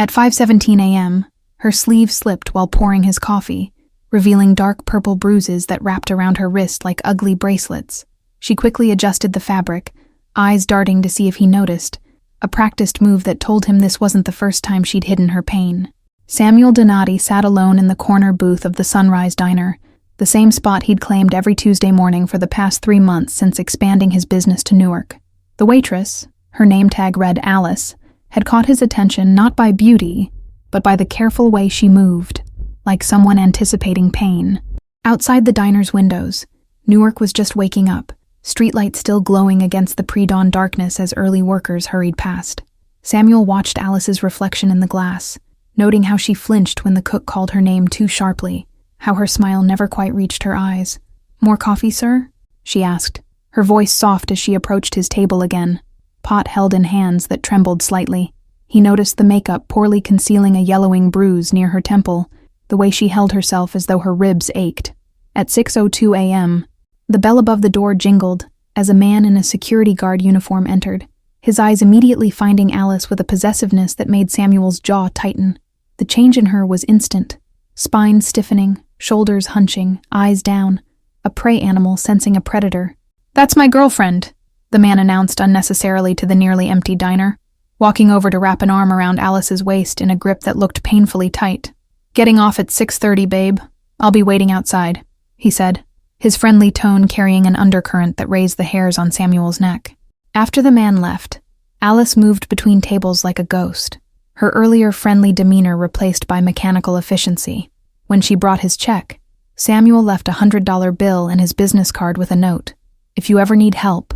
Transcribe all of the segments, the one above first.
At 5:17 a.m., her sleeve slipped while pouring his coffee, revealing dark purple bruises that wrapped around her wrist like ugly bracelets. She quickly adjusted the fabric, eyes darting to see if he noticed, a practiced move that told him this wasn't the first time she'd hidden her pain. Samuel Donati sat alone in the corner booth of the Sunrise Diner, the same spot he'd claimed every Tuesday morning for the past 3 months since expanding his business to Newark. The waitress, her name tag read Alice, had caught his attention not by beauty, but by the careful way she moved, like someone anticipating pain. Outside the diner's windows, Newark was just waking up, streetlights still glowing against the pre-dawn darkness as early workers hurried past. Samuel watched Alice's reflection in the glass, noting how she flinched when the cook called her name too sharply, how her smile never quite reached her eyes. "More coffee, sir?" she asked, her voice soft as she approached his table again, pot held in hands that trembled slightly. He noticed the makeup poorly concealing a yellowing bruise near her temple, the way she held herself as though her ribs ached. At 6:02 a.m., the bell above the door jingled as a man in a security guard uniform entered, his eyes immediately finding Alice with a possessiveness that made Samuel's jaw tighten. The change in her was instant, spine stiffening, shoulders hunching, eyes down, a prey animal sensing a predator. "That's my girlfriend," the man announced unnecessarily to the nearly empty diner, walking over to wrap an arm around Alice's waist in a grip that looked painfully tight. "Getting off at 6:30, babe. I'll be waiting outside," he said, his friendly tone carrying an undercurrent that raised the hairs on Samuel's neck. After the man left, Alice moved between tables like a ghost, her earlier friendly demeanor replaced by mechanical efficiency. When she brought his check, Samuel left a $100 bill and his business card with a note. "If you ever need help,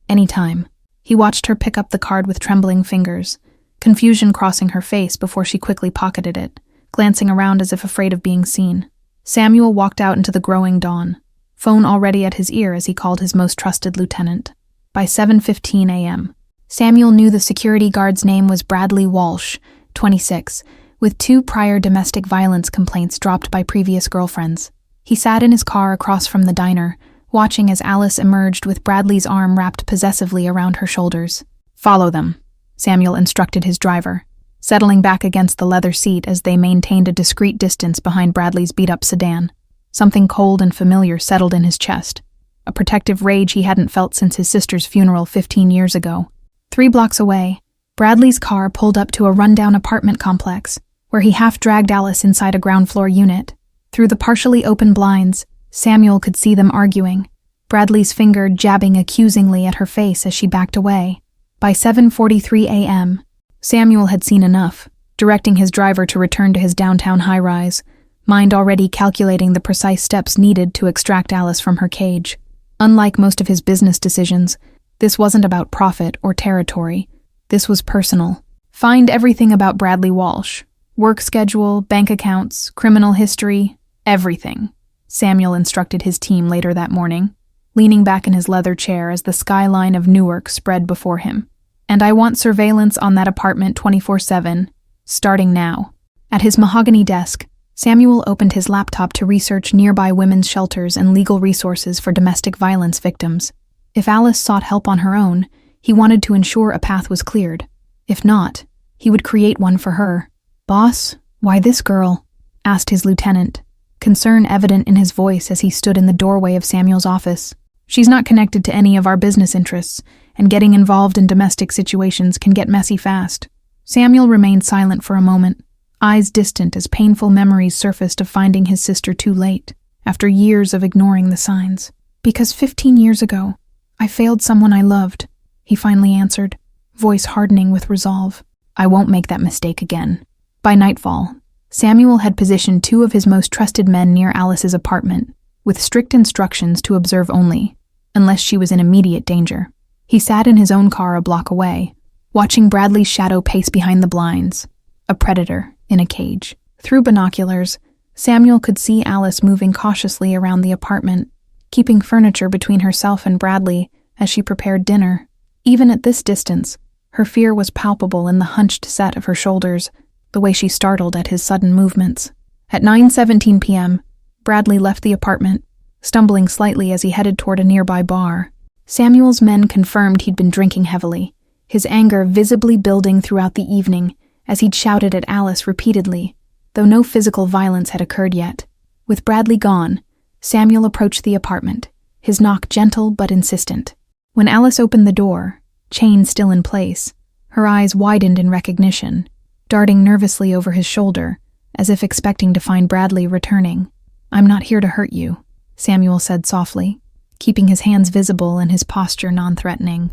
anytime." He watched her pick up the card with trembling fingers, confusion crossing her face before she quickly pocketed it, glancing around as if afraid of being seen. Samuel walked out into the growing dawn, phone already at his ear as he called his most trusted lieutenant. By 7:15 a.m., Samuel knew the security guard's name was Bradley Walsh, 26, with 2 prior domestic violence complaints dropped by previous girlfriends. He sat in his car across from the diner, watching as Alice emerged with Bradley's arm wrapped possessively around her shoulders. "Follow them," Samuel instructed his driver, settling back against the leather seat as they maintained a discreet distance behind Bradley's beat-up sedan. Something cold and familiar settled in his chest, a protective rage he hadn't felt since his sister's funeral 15 years ago. 3 blocks away, Bradley's car pulled up to a rundown apartment complex, where he half-dragged Alice inside a ground-floor unit. Through the partially open blinds, Samuel could see them arguing, Bradley's finger jabbing accusingly at her face as she backed away. By 7:43 a.m., Samuel had seen enough, directing his driver to return to his downtown high-rise, mind already calculating the precise steps needed to extract Alice from her cage. Unlike most of his business decisions, this wasn't about profit or territory. This was personal. Find everything about Bradley Walsh. Work schedule, bank accounts, criminal history, everything, Samuel instructed his team later that morning, leaning back in his leather chair as the skyline of Newark spread before him. "And I want surveillance on that apartment 24/7, starting now." At his mahogany desk, Samuel opened his laptop to research nearby women's shelters and legal resources for domestic violence victims. If Alice sought help on her own, he wanted to ensure a path was cleared. If not, he would create one for her. "Boss, why this girl?" asked his lieutenant, concern evident in his voice as he stood in the doorway of Samuel's office. "She's not connected to any of our business interests, and getting involved in domestic situations can get messy fast." Samuel remained silent for a moment, eyes distant as painful memories surfaced of finding his sister too late, after years of ignoring the signs. "Because 15 years ago, I failed someone I loved," he finally answered, voice hardening with resolve. "I won't make that mistake again." By nightfall, Samuel had positioned 2 of his most trusted men near Alice's apartment, with strict instructions to observe only, unless she was in immediate danger. He sat in his own car a block away, watching Bradley's shadow pace behind the blinds, a predator in a cage. Through binoculars, Samuel could see Alice moving cautiously around the apartment, keeping furniture between herself and Bradley as she prepared dinner. Even at this distance, her fear was palpable in the hunched set of her shoulders, the way she startled at his sudden movements. At 9:17 p.m., Bradley left the apartment, stumbling slightly as he headed toward a nearby bar. Samuel's men confirmed he'd been drinking heavily, his anger visibly building throughout the evening as he'd shouted at Alice repeatedly, though no physical violence had occurred yet. With Bradley gone, Samuel approached the apartment, his knock gentle but insistent. When Alice opened the door, chain still in place, her eyes widened in recognition, darting nervously over his shoulder, as if expecting to find Bradley returning. "I'm not here to hurt you," Samuel said softly, keeping his hands visible and his posture non-threatening.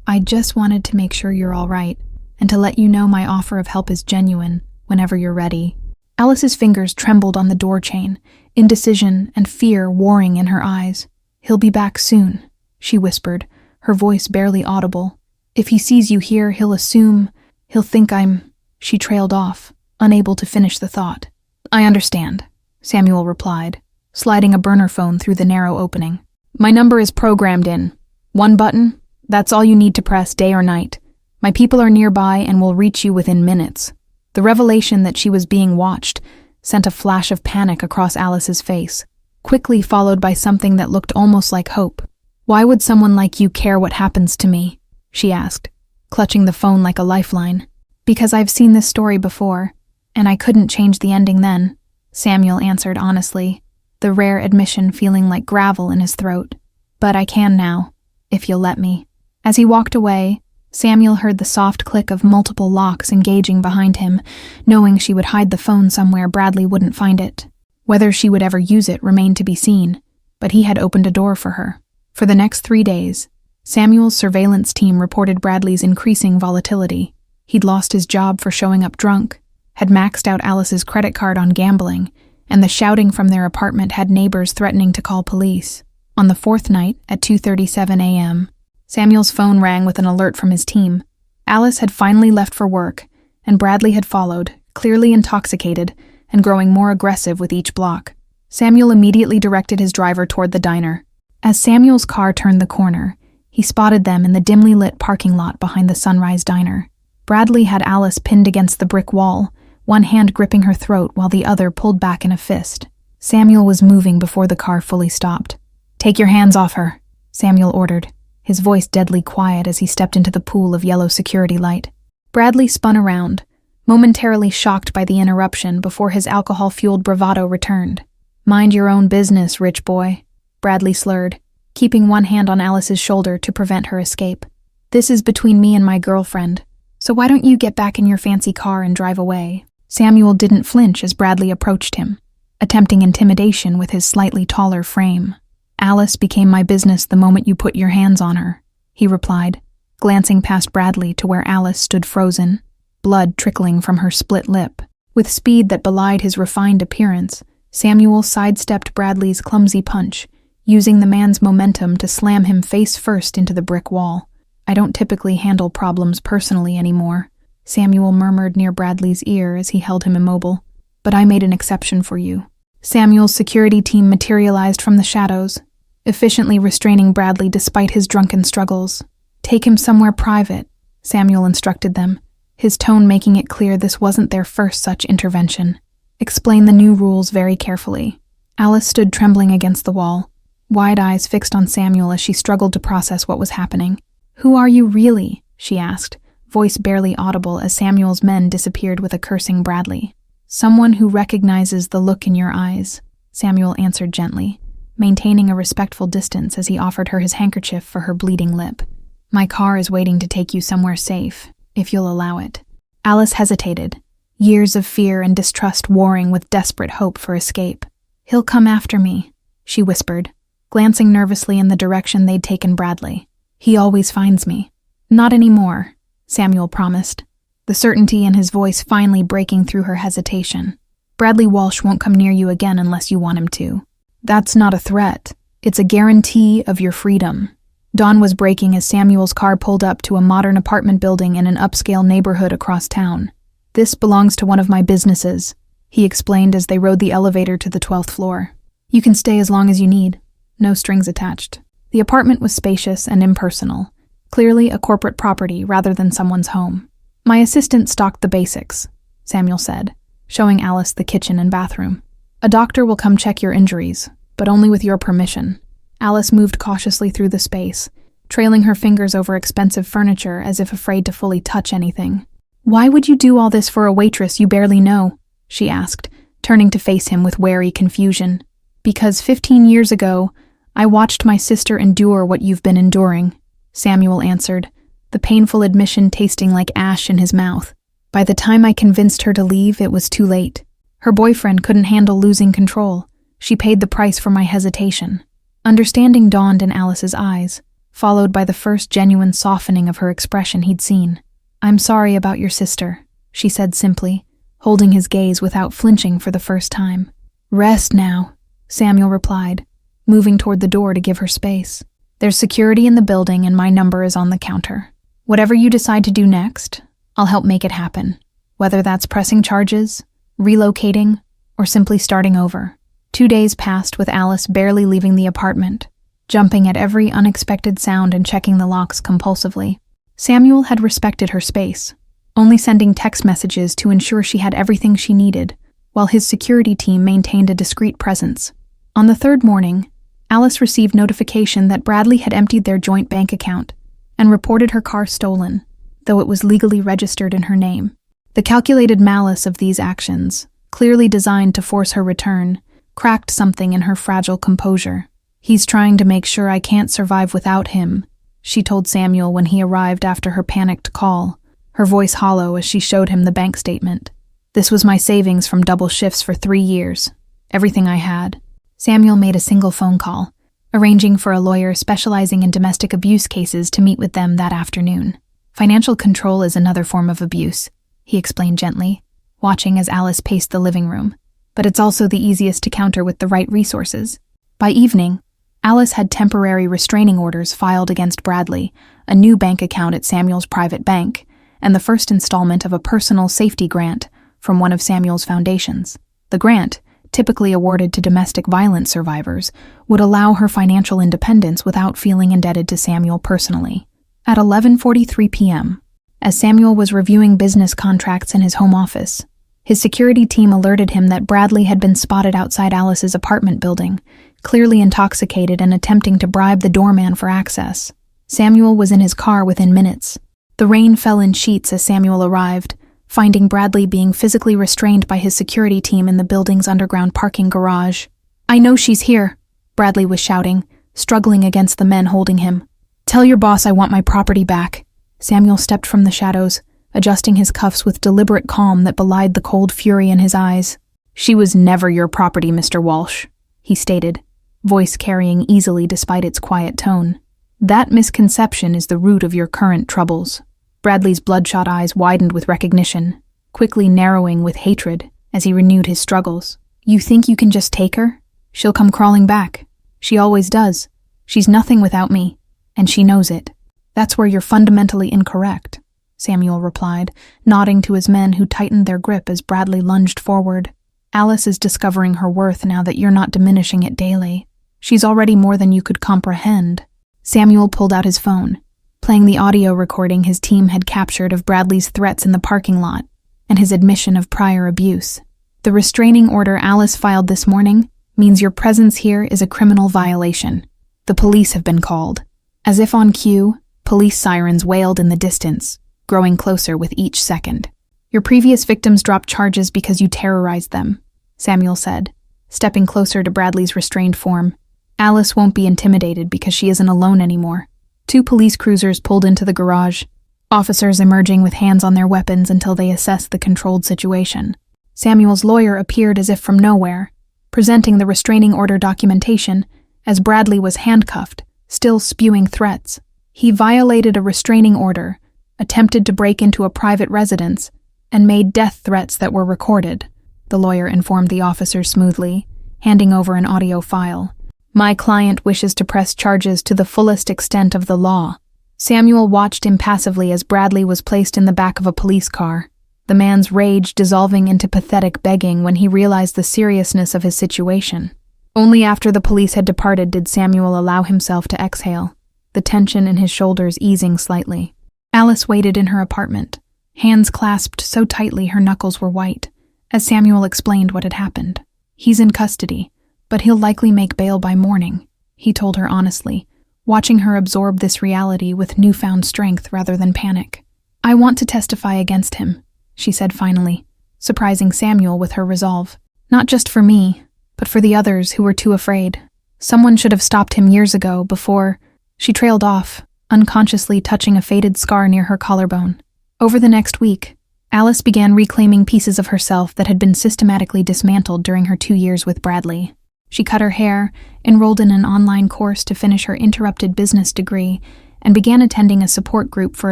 "I just wanted to make sure you're all right, and to let you know my offer of help is genuine, whenever you're ready." Alice's fingers trembled on the door chain, indecision and fear warring in her eyes. "He'll be back soon," she whispered, her voice barely audible. "If he sees you here, he'll think I'm—" She trailed off, unable to finish the thought. "I understand," Samuel replied, sliding a burner phone through the narrow opening. "My number is programmed in. One button, that's all you need to press day or night. My people are nearby and will reach you within minutes." The revelation that she was being watched sent a flash of panic across Alice's face, quickly followed by something that looked almost like hope. "Why would someone like you care what happens to me?" she asked, clutching the phone like a lifeline. "Because I've seen this story before, and I couldn't change the ending then," Samuel answered honestly, the rare admission feeling like gravel in his throat. "But I can now, if you'll let me." As he walked away, Samuel heard the soft click of multiple locks engaging behind him, knowing she would hide the phone somewhere Bradley wouldn't find it. Whether she would ever use it remained to be seen, but he had opened a door for her. For the next 3 days, Samuel's surveillance team reported Bradley's increasing volatility. He'd lost his job for showing up drunk, had maxed out Alice's credit card on gambling, and the shouting from their apartment had neighbors threatening to call police. On the 4th night, at 2:37 a.m., Samuel's phone rang with an alert from his team. Alice had finally left for work, and Bradley had followed, clearly intoxicated and growing more aggressive with each block. Samuel immediately directed his driver toward the diner. As Samuel's car turned the corner, he spotted them in the dimly lit parking lot behind the Sunrise Diner. Bradley had Alice pinned against the brick wall, one hand gripping her throat while the other pulled back in a fist. Samuel was moving before the car fully stopped. "Take your hands off her," Samuel ordered, his voice deadly quiet as he stepped into the pool of yellow security light. Bradley spun around, momentarily shocked by the interruption before his alcohol-fueled bravado returned. "Mind your own business, rich boy," Bradley slurred, keeping one hand on Alice's shoulder to prevent her escape. "This is between me and my girlfriend, so why don't you get back in your fancy car and drive away?" Samuel didn't flinch as Bradley approached him, attempting intimidation with his slightly taller frame. "Alice became my business the moment you put your hands on her," he replied, glancing past Bradley to where Alice stood frozen, blood trickling from her split lip. With speed that belied his refined appearance, Samuel sidestepped Bradley's clumsy punch, using the man's momentum to slam him face first into the brick wall. "I don't typically handle problems personally anymore," Samuel murmured near Bradley's ear as he held him immobile. "But I made an exception for you." Samuel's security team materialized from the shadows, efficiently restraining Bradley despite his drunken struggles. "Take him somewhere private," Samuel instructed them, his tone making it clear this wasn't their first such intervention. "Explain the new rules very carefully." Alice stood trembling against the wall, wide eyes fixed on Samuel as she struggled to process what was happening. "Who are you really?" she asked, voice barely audible as Samuel's men disappeared with a cursing Bradley. "Someone who recognizes the look in your eyes," Samuel answered gently, maintaining a respectful distance as he offered her his handkerchief for her bleeding lip. "My car is waiting to take you somewhere safe, if you'll allow it." Alice hesitated, years of fear and distrust warring with desperate hope for escape. "He'll come after me," she whispered, glancing nervously in the direction they'd taken Bradley. "He always finds me." "Not anymore," Samuel promised, the certainty in his voice finally breaking through her hesitation. "Bradley Walsh won't come near you again unless you want him to." "That's not a threat. It's a guarantee of your freedom." Dawn was breaking as Samuel's car pulled up to a modern apartment building in an upscale neighborhood across town. "This belongs to one of my businesses," he explained as they rode the elevator to the 12th floor. "You can stay as long as you need. No strings attached." The apartment was spacious and impersonal, clearly a corporate property rather than someone's home. "My assistant stocked the basics," Samuel said, showing Alice the kitchen and bathroom. "A doctor will come check your injuries, but only with your permission." Alice moved cautiously through the space, trailing her fingers over expensive furniture as if afraid to fully touch anything. "Why would you do all this for a waitress you barely know?" she asked, turning to face him with wary confusion. "Because 15 years ago, I watched my sister endure what you've been enduring," Samuel answered, the painful admission tasting like ash in his mouth. "By the time I convinced her to leave, it was too late. Her boyfriend couldn't handle losing control. She paid the price for my hesitation." Understanding dawned in Alice's eyes, followed by the first genuine softening of her expression he'd seen. "I'm sorry about your sister," she said simply, holding his gaze without flinching for the first time. "Rest now," Samuel replied, moving toward the door to give her space. "There's security in the building and my number is on the counter. Whatever you decide to do next, I'll help make it happen, whether that's pressing charges, relocating, or simply starting over." 2 days passed with Alice barely leaving the apartment, jumping at every unexpected sound and checking the locks compulsively. Samuel had respected her space, only sending text messages to ensure she had everything she needed, while his security team maintained a discreet presence. On the third morning, Alice received notification that Bradley had emptied their joint bank account and reported her car stolen, though it was legally registered in her name. The calculated malice of these actions, clearly designed to force her return, cracked something in her fragile composure. "He's trying to make sure I can't survive without him," she told Samuel when he arrived after her panicked call, her voice hollow as she showed him the bank statement. "This was my savings from double shifts for 3 years. Everything I had." Samuel made a single phone call, arranging for a lawyer specializing in domestic abuse cases to meet with them that afternoon. "Financial control is another form of abuse," he explained gently, watching as Alice paced the living room. "But it's also the easiest to counter with the right resources." By evening, Alice had temporary restraining orders filed against Bradley, a new bank account at Samuel's private bank, and the first installment of a personal safety grant from one of Samuel's foundations. The grant, typically awarded to domestic violence survivors, would allow her financial independence without feeling indebted to Samuel personally. At 11:43 p.m., as Samuel was reviewing business contracts in his home office, his security team alerted him that Bradley had been spotted outside Alice's apartment building, clearly intoxicated and attempting to bribe the doorman for access. Samuel was in his car within minutes. The rain fell in sheets as Samuel arrived, finding Bradley being physically restrained by his security team in the building's underground parking garage. "I know she's here," Bradley was shouting, struggling against the men holding him. "Tell your boss I want my property back." Samuel stepped from the shadows, adjusting his cuffs with deliberate calm that belied the cold fury in his eyes. "She was never your property, Mr. Walsh," he stated, voice carrying easily despite its quiet tone. "That misconception is the root of your current troubles." Bradley's bloodshot eyes widened with recognition, quickly narrowing with hatred as he renewed his struggles. "You think you can just take her? She'll come crawling back. She always does. She's nothing without me, and she knows it." "That's where you're fundamentally incorrect," Samuel replied, nodding to his men who tightened their grip as Bradley lunged forward. "Alice is discovering her worth now that you're not diminishing it daily. She's already more than you could comprehend." Samuel pulled out his phone, playing the audio recording his team had captured of Bradley's threats in the parking lot and his admission of prior abuse. "The restraining order Alice filed this morning means your presence here is a criminal violation. The police have been called." As if on cue, police sirens wailed in the distance, growing closer with each second. "Your previous victims dropped charges because you terrorized them," Samuel said, stepping closer to Bradley's restrained form. "Alice won't be intimidated because she isn't alone anymore." 2 police cruisers pulled into the garage, officers emerging with hands on their weapons until they assessed the controlled situation. Samuel's lawyer appeared as if from nowhere, presenting the restraining order documentation as Bradley was handcuffed, still spewing threats. He violated a restraining order, attempted to break into a private residence, and made death threats that were recorded, the lawyer informed the officers smoothly, handing over an audio file. "My client wishes to press charges to the fullest extent of the law." Samuel watched impassively as Bradley was placed in the back of a police car, the man's rage dissolving into pathetic begging when he realized the seriousness of his situation. Only after the police had departed did Samuel allow himself to exhale, the tension in his shoulders easing slightly. Alice waited in her apartment, hands clasped so tightly her knuckles were white, as Samuel explained what had happened. "He's in custody, but he'll likely make bail by morning," he told her honestly, watching her absorb this reality with newfound strength rather than panic. "I want to testify against him," she said finally, surprising Samuel with her resolve. "Not just for me, but for the others who were too afraid. Someone should have stopped him years ago before—" She trailed off, unconsciously touching a faded scar near her collarbone. Over the next week, Alice began reclaiming pieces of herself that had been systematically dismantled during her 2 years with Bradley. She cut her hair, enrolled in an online course to finish her interrupted business degree, and began attending a support group for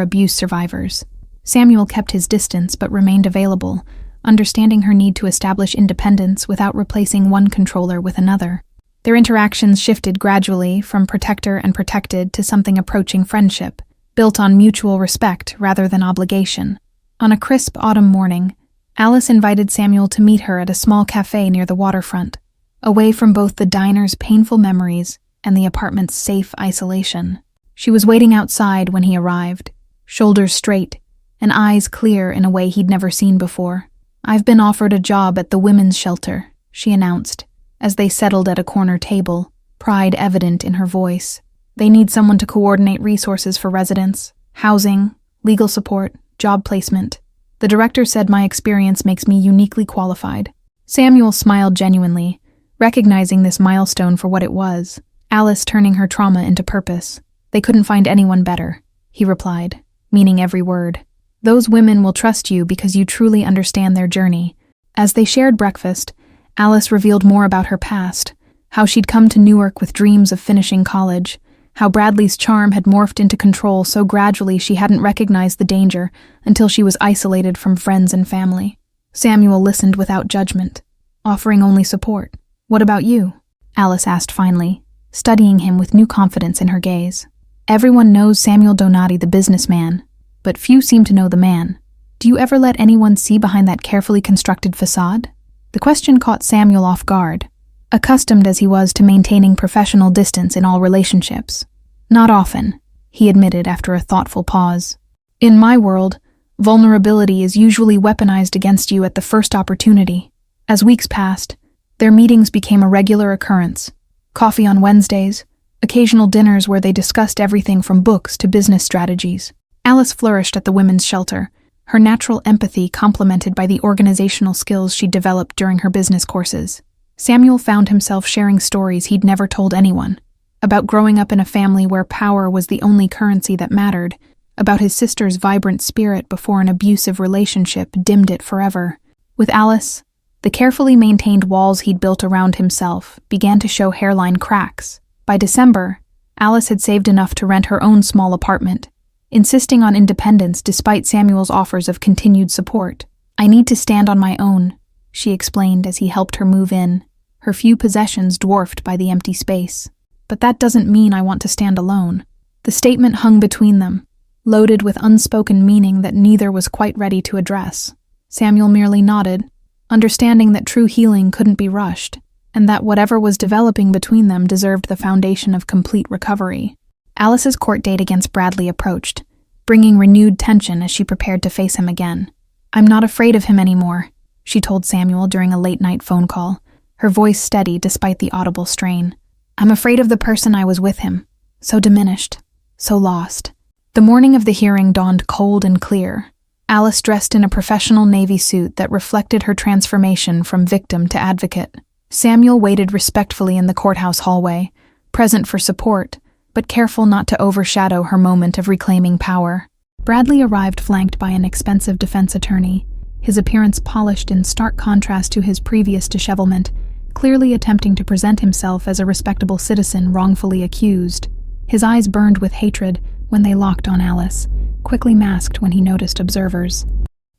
abuse survivors. Samuel kept his distance but remained available, understanding her need to establish independence without replacing one controller with another. Their interactions shifted gradually from protector and protected to something approaching friendship, built on mutual respect rather than obligation. On a crisp autumn morning, Alice invited Samuel to meet her at a small cafe near the waterfront, away from both the diner's painful memories and the apartment's safe isolation. She was waiting outside when he arrived, shoulders straight and eyes clear in a way he'd never seen before. "I've been offered a job at the women's shelter," she announced, as they settled at a corner table, pride evident in her voice. "They need someone to coordinate resources for residents, housing, legal support, job placement. The director said my experience makes me uniquely qualified." Samuel smiled genuinely, recognizing this milestone for what it was, Alice turning her trauma into purpose. "They couldn't find anyone better," he replied, meaning every word. "Those women will trust you because you truly understand their journey." As they shared breakfast, Alice revealed more about her past, how she'd come to Newark with dreams of finishing college, how Bradley's charm had morphed into control so gradually she hadn't recognized the danger until she was isolated from friends and family. Samuel listened without judgment, offering only support. "What about you?" Alice asked finally, studying him with new confidence in her gaze. "Everyone knows Samuel Donati, the businessman, but few seem to know the man. Do you ever let anyone see behind that carefully constructed facade?" The question caught Samuel off guard, accustomed as he was to maintaining professional distance in all relationships. "Not often," he admitted after a thoughtful pause. "In my world, vulnerability is usually weaponized against you at the first opportunity." As weeks passed, their meetings became a regular occurrence. Coffee on Wednesdays, occasional dinners where they discussed everything from books to business strategies. Alice flourished at the women's shelter, her natural empathy complemented by the organizational skills she'd developed during her business courses. Samuel found himself sharing stories he'd never told anyone, about growing up in a family where power was the only currency that mattered, about his sister's vibrant spirit before an abusive relationship dimmed it forever. With Alice, the carefully maintained walls he'd built around himself began to show hairline cracks. By December, Alice had saved enough to rent her own small apartment, insisting on independence despite Samuel's offers of continued support. "I need to stand on my own," she explained as he helped her move in, her few possessions dwarfed by the empty space. "But that doesn't mean I want to stand alone." The statement hung between them, loaded with unspoken meaning that neither was quite ready to address. Samuel merely nodded, understanding that true healing couldn't be rushed, and that whatever was developing between them deserved the foundation of complete recovery. Alice's court date against Bradley approached, bringing renewed tension as she prepared to face him again. "I'm not afraid of him anymore," she told Samuel during a late-night phone call, her voice steady despite the audible strain. "I'm afraid of the person I was with him, so diminished, so lost." The morning of the hearing dawned cold and clear. Alice dressed in a professional navy suit that reflected her transformation from victim to advocate. Samuel waited respectfully in the courthouse hallway, present for support, but careful not to overshadow her moment of reclaiming power. Bradley arrived flanked by an expensive defense attorney, his appearance polished in stark contrast to his previous dishevelment, clearly attempting to present himself as a respectable citizen wrongfully accused. His eyes burned with hatred when they locked on Alice, quickly masked when he noticed observers.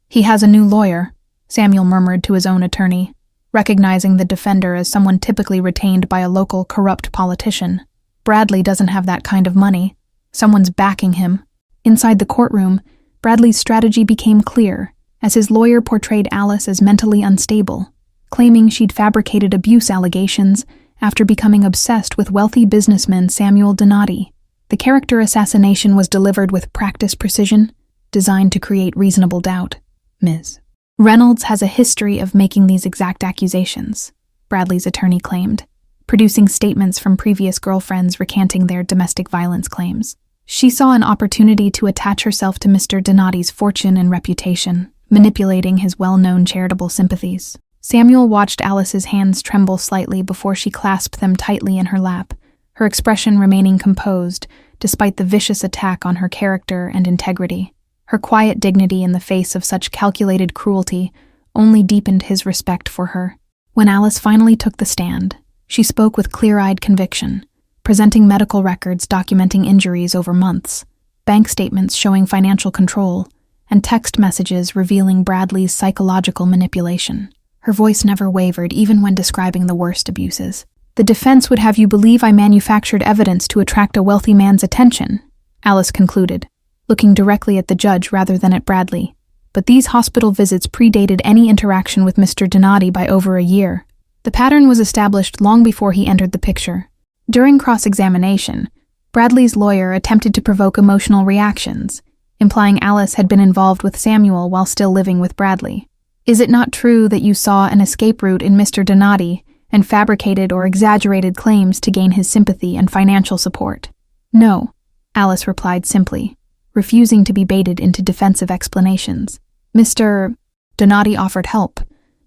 "He has a new lawyer," Samuel murmured to his own attorney, recognizing the defender as someone typically retained by a local corrupt politician. "Bradley doesn't have that kind of money. Someone's backing him." Inside the courtroom, Bradley's strategy became clear, as his lawyer portrayed Alice as mentally unstable, claiming she'd fabricated abuse allegations after becoming obsessed with wealthy businessman Samuel Donati. The character assassination was delivered with practiced precision, designed to create reasonable doubt. "Ms. Reynolds has a history of making these exact accusations," Bradley's attorney claimed, producing statements from previous girlfriends recanting their domestic violence claims. She saw an opportunity to attach herself to Mr. Donati's fortune and reputation, manipulating his well-known charitable sympathies. Samuel watched Alice's hands tremble slightly before she clasped them tightly in her lap, her expression remaining composed despite the vicious attack on her character and integrity. Her quiet dignity in the face of such calculated cruelty only deepened his respect for her. When Alice finally took the stand, she spoke with clear-eyed conviction, presenting medical records documenting injuries over months, bank statements showing financial control, and text messages revealing Bradley's psychological manipulation. Her voice never wavered, even when describing the worst abuses. "The defense would have you believe I manufactured evidence to attract a wealthy man's attention," Alice concluded, looking directly at the judge rather than at Bradley. "But these hospital visits predated any interaction with Mr. Donati by over a year. The pattern was established long before he entered the picture." During cross-examination, Bradley's lawyer attempted to provoke emotional reactions, implying Alice had been involved with Samuel while still living with Bradley. "Is it not true that you saw an escape route in Mr. Donati and fabricated or exaggerated claims to gain his sympathy and financial support?" "No," Alice replied simply, refusing to be baited into defensive explanations. "Mr. Donati offered help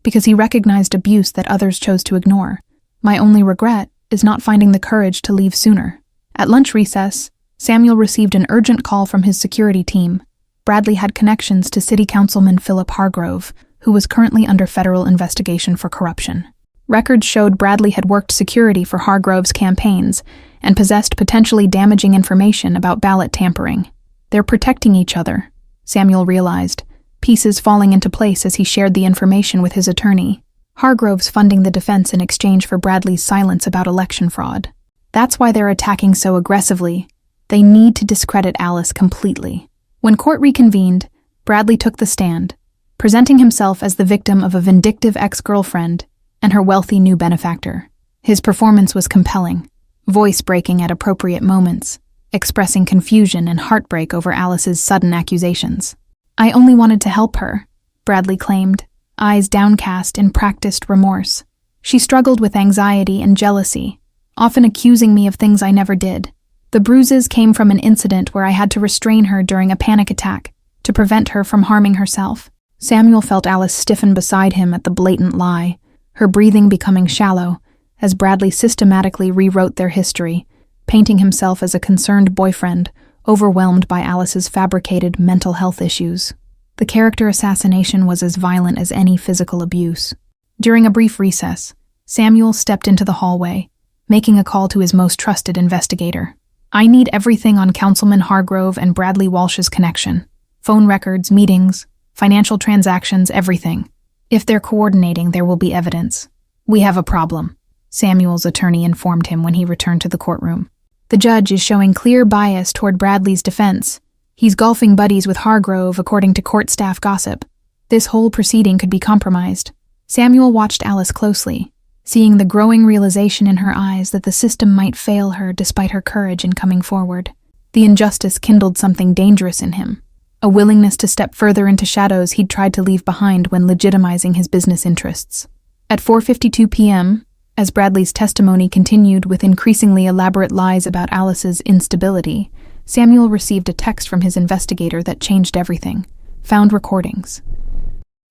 because he recognized abuse that others chose to ignore. My only regret is not finding the courage to leave sooner." At lunch recess, Samuel received an urgent call from his security team. Bradley had connections to City Councilman Philip Hargrove, who was currently under federal investigation for corruption. Records showed Bradley had worked security for Hargrove's campaigns and possessed potentially damaging information about ballot tampering. "They're protecting each other," Samuel realized, pieces falling into place as he shared the information with his attorney. "Hargrove's funding the defense in exchange for Bradley's silence about election fraud. That's why they're attacking so aggressively. They need to discredit Alice completely." When court reconvened, Bradley took the stand, presenting himself as the victim of a vindictive ex-girlfriend and her wealthy new benefactor. His performance was compelling, voice-breaking at appropriate moments, expressing confusion and heartbreak over Alice's sudden accusations. "I only wanted to help her," Bradley claimed, eyes downcast in practiced remorse. "She struggled with anxiety and jealousy, often accusing me of things I never did. The bruises came from an incident where I had to restrain her during a panic attack to prevent her from harming herself." Samuel felt Alice stiffen beside him at the blatant lie, her breathing becoming shallow as Bradley systematically rewrote their history, painting himself as a concerned boyfriend, overwhelmed by Alice's fabricated mental health issues. The character assassination was as violent as any physical abuse. During a brief recess, Samuel stepped into the hallway, making a call to his most trusted investigator. "I need everything on Councilman Hargrove and Bradley Walsh's connection. Phone records, meetings, financial transactions, everything. If they're coordinating, there will be evidence." "We have a problem," Samuel's attorney informed him when he returned to the courtroom. "The judge is showing clear bias toward Bradley's defense. He's golfing buddies with Hargrove, according to court staff gossip. This whole proceeding could be compromised." Samuel watched Alice closely, seeing the growing realization in her eyes that the system might fail her despite her courage in coming forward. The injustice kindled something dangerous in him, a willingness to step further into shadows he'd tried to leave behind when legitimizing his business interests. At 4:52 p.m., as Bradley's testimony continued with increasingly elaborate lies about Alice's instability, Samuel received a text from his investigator that changed everything. Found recordings.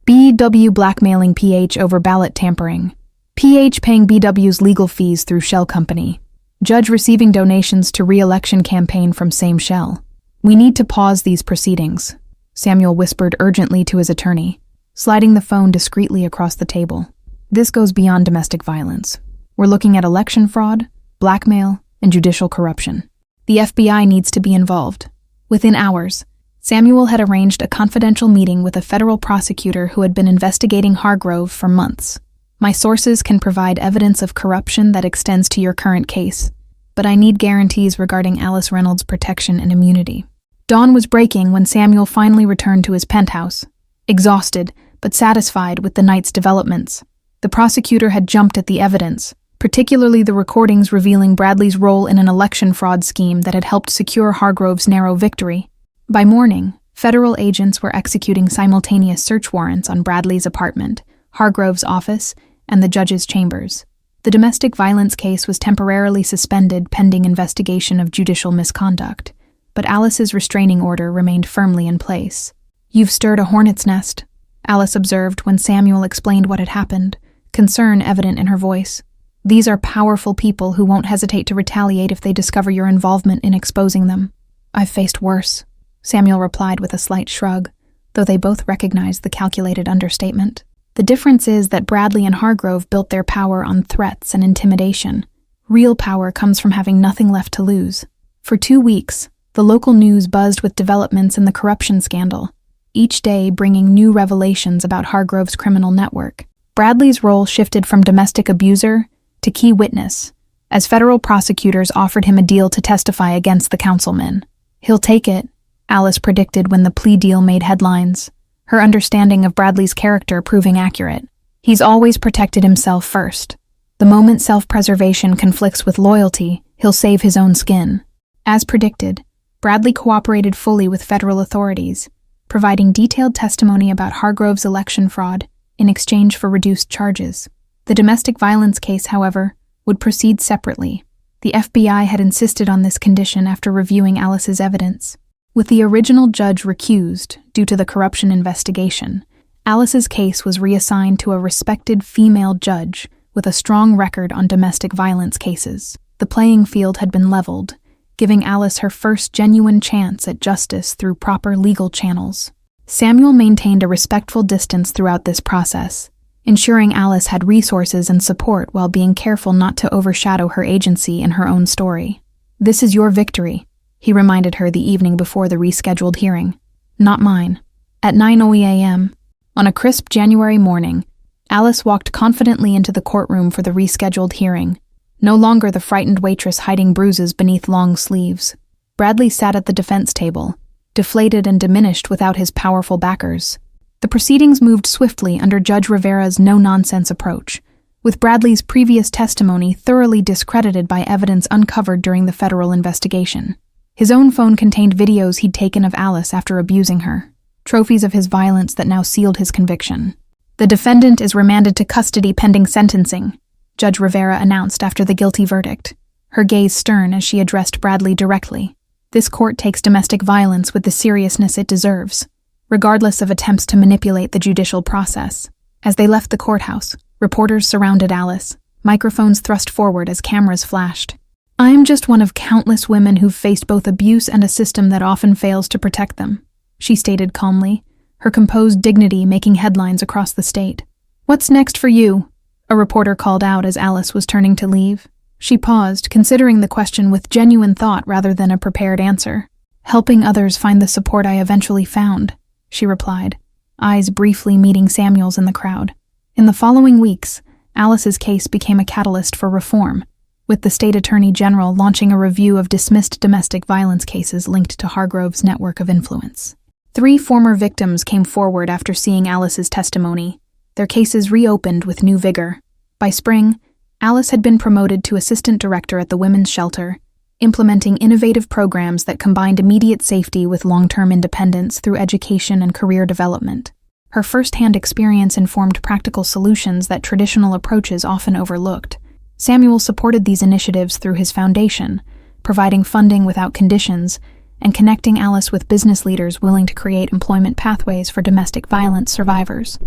BW blackmailing PH over ballot tampering. PH paying BW's legal fees through shell company. Judge receiving donations to re-election campaign from same shell. "We need to pause these proceedings," Samuel whispered urgently to his attorney, sliding the phone discreetly across the table. "This goes beyond domestic violence. We're looking at election fraud, blackmail, and judicial corruption. The FBI needs to be involved." Within hours, Samuel had arranged a confidential meeting with a federal prosecutor who had been investigating Hargrove for months. "My sources can provide evidence of corruption that extends to your current case, but I need guarantees regarding Alice Reynolds' protection and immunity." Dawn was breaking when Samuel finally returned to his penthouse, exhausted but satisfied with the night's developments. The prosecutor had jumped at the evidence, particularly the recordings revealing Bradley's role in an election fraud scheme that had helped secure Hargrove's narrow victory. By morning, federal agents were executing simultaneous search warrants on Bradley's apartment, Hargrove's office, and the judge's chambers. The domestic violence case was temporarily suspended pending investigation of judicial misconduct, but Alice's restraining order remained firmly in place. "You've stirred a hornet's nest," Alice observed when Samuel explained what had happened, concern evident in her voice. "These are powerful people who won't hesitate to retaliate if they discover your involvement in exposing them." "I've faced worse," Samuel replied with a slight shrug, though they both recognized the calculated understatement. The difference is that Bradley and Hargrove built their power on threats and intimidation. Real power comes from having nothing left to lose. For 2 weeks, the local news buzzed with developments in the corruption scandal, each day bringing new revelations about Hargrove's criminal network. Bradley's role shifted from domestic abuser to key witness, as federal prosecutors offered him a deal to testify against the councilmen. "He'll take it," Alice predicted when the plea deal made headlines, her understanding of Bradley's character proving accurate. "He's always protected himself first. The moment self-preservation conflicts with loyalty, he'll save his own skin." As predicted, Bradley cooperated fully with federal authorities, providing detailed testimony about Hargrove's election fraud in exchange for reduced charges. The domestic violence case, however, would proceed separately. The FBI had insisted on this condition after reviewing Alice's evidence. With the original judge recused due to the corruption investigation, Alice's case was reassigned to a respected female judge with a strong record on domestic violence cases. The playing field had been leveled, giving Alice her first genuine chance at justice through proper legal channels. Samuel maintained a respectful distance throughout this process, ensuring Alice had resources and support while being careful not to overshadow her agency in her own story. "This is your victory," he reminded her the evening before the rescheduled hearing. "Not mine." At 9:00 a.m., on a crisp January morning, Alice walked confidently into the courtroom for the rescheduled hearing, no longer the frightened waitress hiding bruises beneath long sleeves. Bradley sat at the defense table, deflated and diminished without his powerful backers. The proceedings moved swiftly under Judge Rivera's no-nonsense approach, with Bradley's previous testimony thoroughly discredited by evidence uncovered during the federal investigation. His own phone contained videos he'd taken of Alice after abusing her, trophies of his violence that now sealed his conviction. "The defendant is remanded to custody pending sentencing," Judge Rivera announced after the guilty verdict, her gaze stern as she addressed Bradley directly. "This court takes domestic violence with the seriousness it deserves, regardless of attempts to manipulate the judicial process." As they left the courthouse, reporters surrounded Alice, microphones thrust forward as cameras flashed. "I'm just one of countless women who've faced both abuse and a system that often fails to protect them," she stated calmly, her composed dignity making headlines across the state. "What's next for you?" a reporter called out as Alice was turning to leave. She paused, considering the question with genuine thought rather than a prepared answer. "Helping others find the support I eventually found," she replied, eyes briefly meeting Samuel's in the crowd. In the following weeks, Alice's case became a catalyst for reform, with the state attorney general launching a review of dismissed domestic violence cases linked to Hargrove's network of influence. 3 former victims came forward after seeing Alice's testimony, their cases reopened with new vigor. By spring, Alice had been promoted to assistant director at the women's shelter, implementing innovative programs that combined immediate safety with long-term independence through education and career development. Her first-hand experience informed practical solutions that traditional approaches often overlooked. Samuel supported these initiatives through his foundation, providing funding without conditions and connecting Alice with business leaders willing to create employment pathways for domestic violence survivors.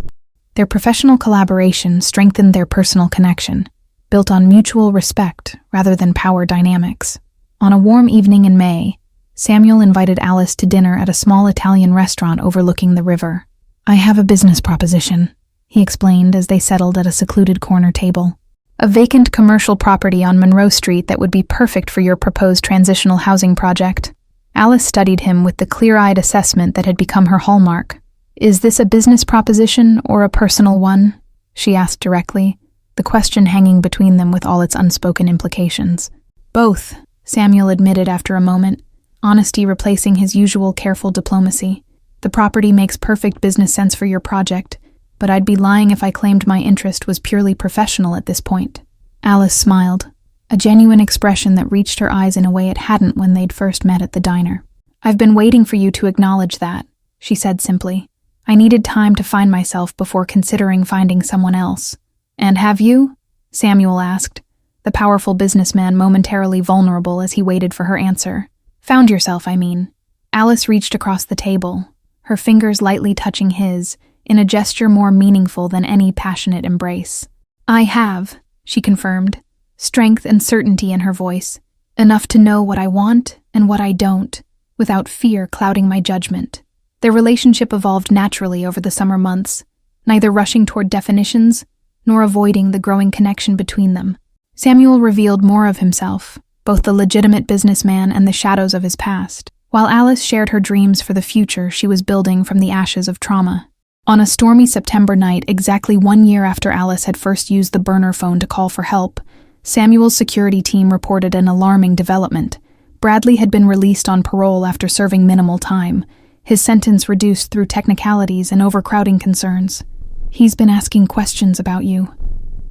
Their professional collaboration strengthened their personal connection, built on mutual respect rather than power dynamics. On a warm evening in May, Samuel invited Alice to dinner at a small Italian restaurant overlooking the river. "I have a business proposition," he explained as they settled at a secluded corner table. "A vacant commercial property on Monroe Street that would be perfect for your proposed transitional housing project." Alice studied him with the clear-eyed assessment that had become her hallmark. "Is this a business proposition or a personal one?" she asked directly, the question hanging between them with all its unspoken implications. "Both," Samuel admitted after a moment, honesty replacing his usual careful diplomacy. "The property makes perfect business sense for your project, but I'd be lying if I claimed my interest was purely professional at this point." Alice smiled, a genuine expression that reached her eyes in a way it hadn't when they'd first met at the diner. "I've been waiting for you to acknowledge that," she said simply. "I needed time to find myself before considering finding someone else." "And have you?" Samuel asked, the powerful businessman momentarily vulnerable as he waited for her answer. Found yourself, I mean. Alice reached across the table, her fingers lightly touching his, in a gesture more meaningful than any passionate embrace. I have, she confirmed, strength and certainty in her voice, enough to know what I want and what I don't, without fear clouding my judgment. Their relationship evolved naturally over the summer months, neither rushing toward definitions nor avoiding the growing connection between them. Samuel revealed more of himself, both the legitimate businessman and the shadows of his past, while Alice shared her dreams for the future she was building from the ashes of trauma. On a stormy September night, exactly 1 year after Alice had first used the burner phone to call for help, Samuel's security team reported an alarming development. Bradley had been released on parole after serving minimal time, his sentence reduced through technicalities and overcrowding concerns. He's been asking questions about you,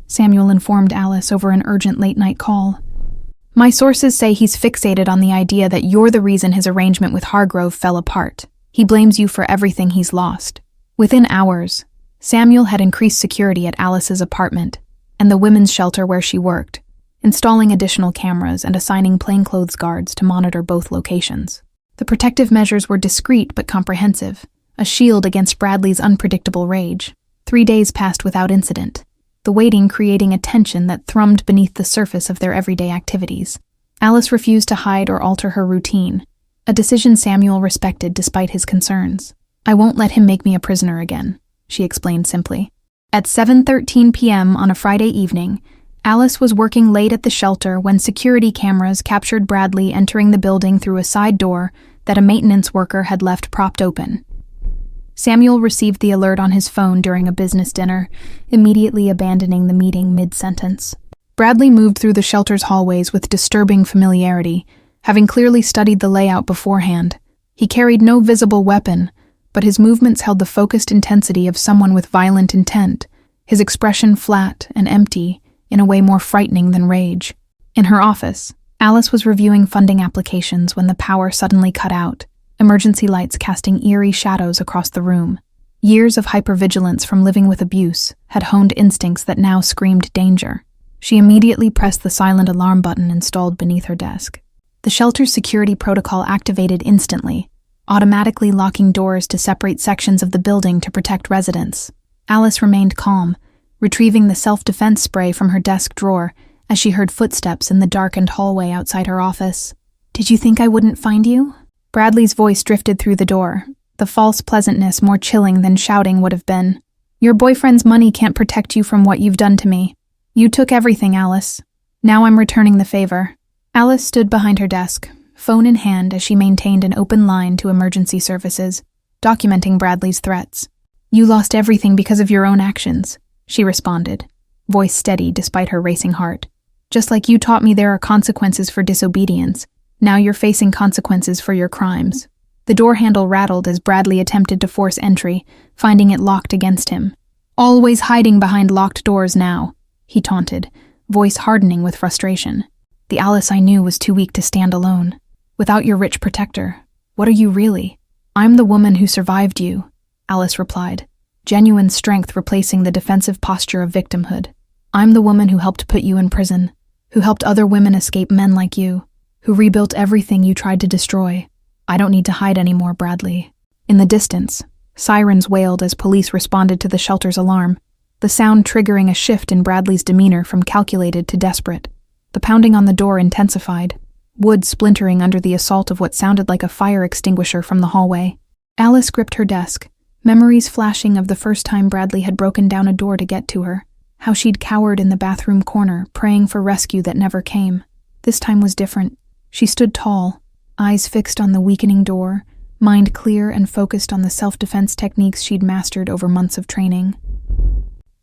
Samuel informed Alice over an urgent late-night call. My sources say he's fixated on the idea that you're the reason his arrangement with Hargrove fell apart. He blames you for everything he's lost. Within hours, Samuel had increased security at Alice's apartment and the women's shelter where she worked, installing additional cameras and assigning plainclothes guards to monitor both locations. The protective measures were discreet but comprehensive, a shield against Bradley's unpredictable rage. 3 days passed without incident, the waiting creating a tension that thrummed beneath the surface of their everyday activities. Alice refused to hide or alter her routine, a decision Samuel respected despite his concerns. I won't let him make me a prisoner again, she explained simply. At 7:13 p.m. on a Friday evening, Alice was working late at the shelter when security cameras captured Bradley entering the building through a side door that a maintenance worker had left propped open. Samuel received the alert on his phone during a business dinner, immediately abandoning the meeting mid-sentence. Bradley moved through the shelter's hallways with disturbing familiarity, having clearly studied the layout beforehand. He carried no visible weapon, but his movements held the focused intensity of someone with violent intent, his expression flat and empty, in a way more frightening than rage. In her office, Alice was reviewing funding applications when the power suddenly cut out, emergency lights casting eerie shadows across the room. Years of hypervigilance from living with abuse had honed instincts that now screamed danger. She immediately pressed the silent alarm button installed beneath her desk. The shelter's security protocol activated instantly, automatically locking doors to separate sections of the building to protect residents. Alice remained calm, retrieving the self-defense spray from her desk drawer as she heard footsteps in the darkened hallway outside her office. Did you think I wouldn't find you? Bradley's voice drifted through the door, the false pleasantness more chilling than shouting would have been. Your boyfriend's money can't protect you from what you've done to me. You took everything, Alice. Now I'm returning the favor. Alice stood behind her desk, phone in hand as she maintained an open line to emergency services, documenting Bradley's threats. You lost everything because of your own actions, she responded, voice steady despite her racing heart. Just like you taught me there are consequences for disobedience, now you're facing consequences for your crimes. The door handle rattled as Bradley attempted to force entry, finding it locked against him. Always hiding behind locked doors now, he taunted, voice hardening with frustration. The Alice I knew was too weak to stand alone. Without your rich protector, what are you really? I'm the woman who survived you, Alice replied, genuine strength replacing the defensive posture of victimhood. I'm the woman who helped put you in prison, who helped other women escape men like you, who rebuilt everything you tried to destroy. I don't need to hide anymore, Bradley. In the distance, sirens wailed as police responded to the shelter's alarm, the sound triggering a shift in Bradley's demeanor from calculated to desperate. The pounding on the door intensified, wood splintering under the assault of what sounded like a fire extinguisher from the hallway. Alice gripped her desk, memories flashing of the first time Bradley had broken down a door to get to her, how she'd cowered in the bathroom corner, praying for rescue that never came. This time was different. She stood tall, eyes fixed on the weakening door, mind clear and focused on the self-defense techniques she'd mastered over months of training.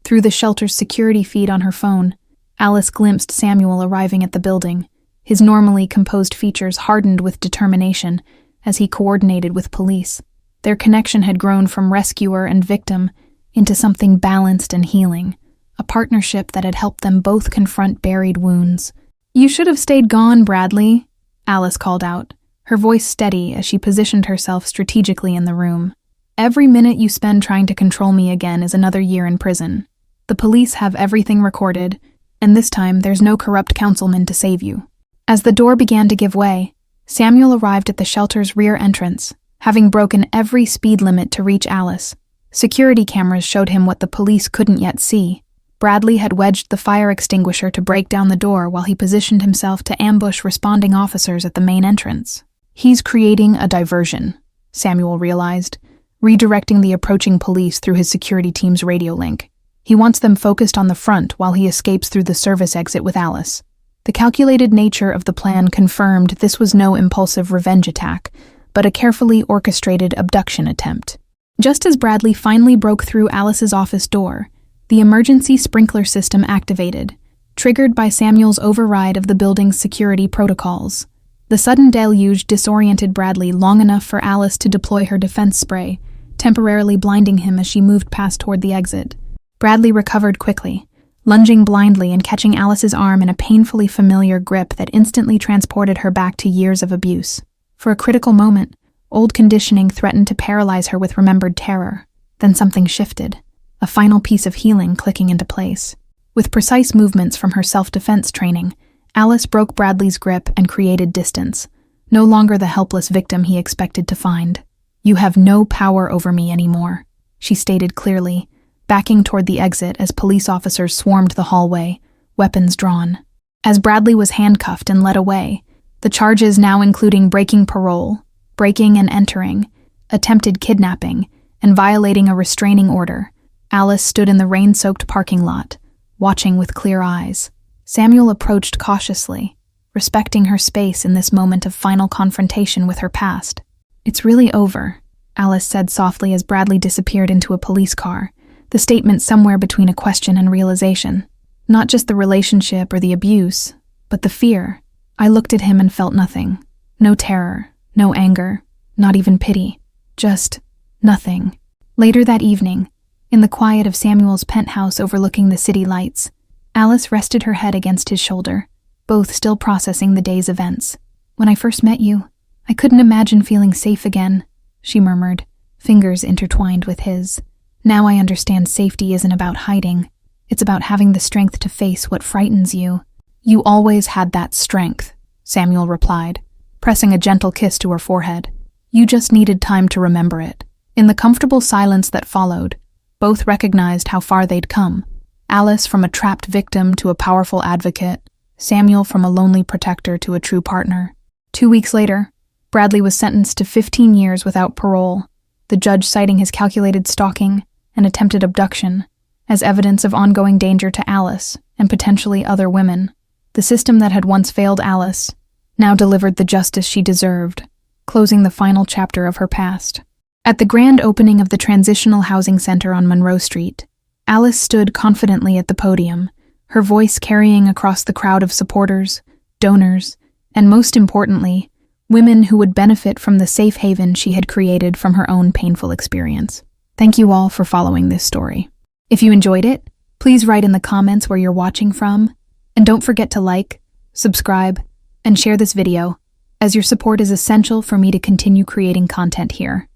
Through the shelter's security feed on her phone, Alice glimpsed Samuel arriving at the building, his normally composed features hardened with determination as he coordinated with police. Their connection had grown from rescuer and victim into something balanced and healing, a partnership that had helped them both confront buried wounds. You should have stayed gone, Bradley, Alice called out, her voice steady as she positioned herself strategically in the room. Every minute you spend trying to control me again is another year in prison. The police have everything recorded, and this time there's no corrupt councilman to save you. As the door began to give way, Samuel arrived at the shelter's rear entrance, having broken every speed limit to reach Alice. Security cameras showed him what the police couldn't yet see. Bradley had wedged the fire extinguisher to break down the door while he positioned himself to ambush responding officers at the main entrance. He's creating a diversion, Samuel realized, redirecting the approaching police through his security team's radio link. He wants them focused on the front while he escapes through the service exit with Alice. The calculated nature of the plan confirmed this was no impulsive revenge attack, but a carefully orchestrated abduction attempt. Just as Bradley finally broke through Alice's office door, the emergency sprinkler system activated, triggered by Samuel's override of the building's security protocols. The sudden deluge disoriented Bradley long enough for Alice to deploy her defense spray, temporarily blinding him as she moved past toward the exit. Bradley recovered quickly, lunging blindly and catching Alice's arm in a painfully familiar grip that instantly transported her back to years of abuse. For a critical moment, old conditioning threatened to paralyze her with remembered terror. Then something shifted, a final piece of healing clicking into place. With precise movements from her self-defense training, Alice broke Bradley's grip and created distance, no longer the helpless victim he expected to find. "You have no power over me anymore," she stated clearly, backing toward the exit as police officers swarmed the hallway, weapons drawn. As Bradley was handcuffed and led away, the charges now including breaking parole, breaking and entering, attempted kidnapping, and violating a restraining order, Alice stood in the rain-soaked parking lot, watching with clear eyes. Samuel approached cautiously, respecting her space in this moment of final confrontation with her past. "It's really over," Alice said softly as Bradley disappeared into a police car, the statement somewhere between a question and realization. Not just the relationship or the abuse, but the fear. I looked at him and felt nothing. No terror, no anger, not even pity. Just nothing. Later that evening, in the quiet of Samuel's penthouse overlooking the city lights, Alice rested her head against his shoulder, both still processing the day's events. "When I first met you, I couldn't imagine feeling safe again," she murmured, fingers intertwined with his. "Now I understand safety isn't about hiding. It's about having the strength to face what frightens you." "You always had that strength," Samuel replied, pressing a gentle kiss to her forehead. "You just needed time to remember it." In the comfortable silence that followed, both recognized how far they'd come. Alice from a trapped victim to a powerful advocate, Samuel from a lonely protector to a true partner. 2 weeks later, Bradley was sentenced to 15 years without parole, the judge citing his calculated stalking and attempted abduction as evidence of ongoing danger to Alice and potentially other women. The system that had once failed Alice now delivered the justice she deserved, closing the final chapter of her past. At the grand opening of the Transitional Housing Center on Monroe Street, Alice stood confidently at the podium, her voice carrying across the crowd of supporters, donors, and most importantly, women who would benefit from the safe haven she had created from her own painful experience. Thank you all for following this story. If you enjoyed it, please write in the comments where you're watching from, and don't forget to like, subscribe, and share this video, as your support is essential for me to continue creating content here.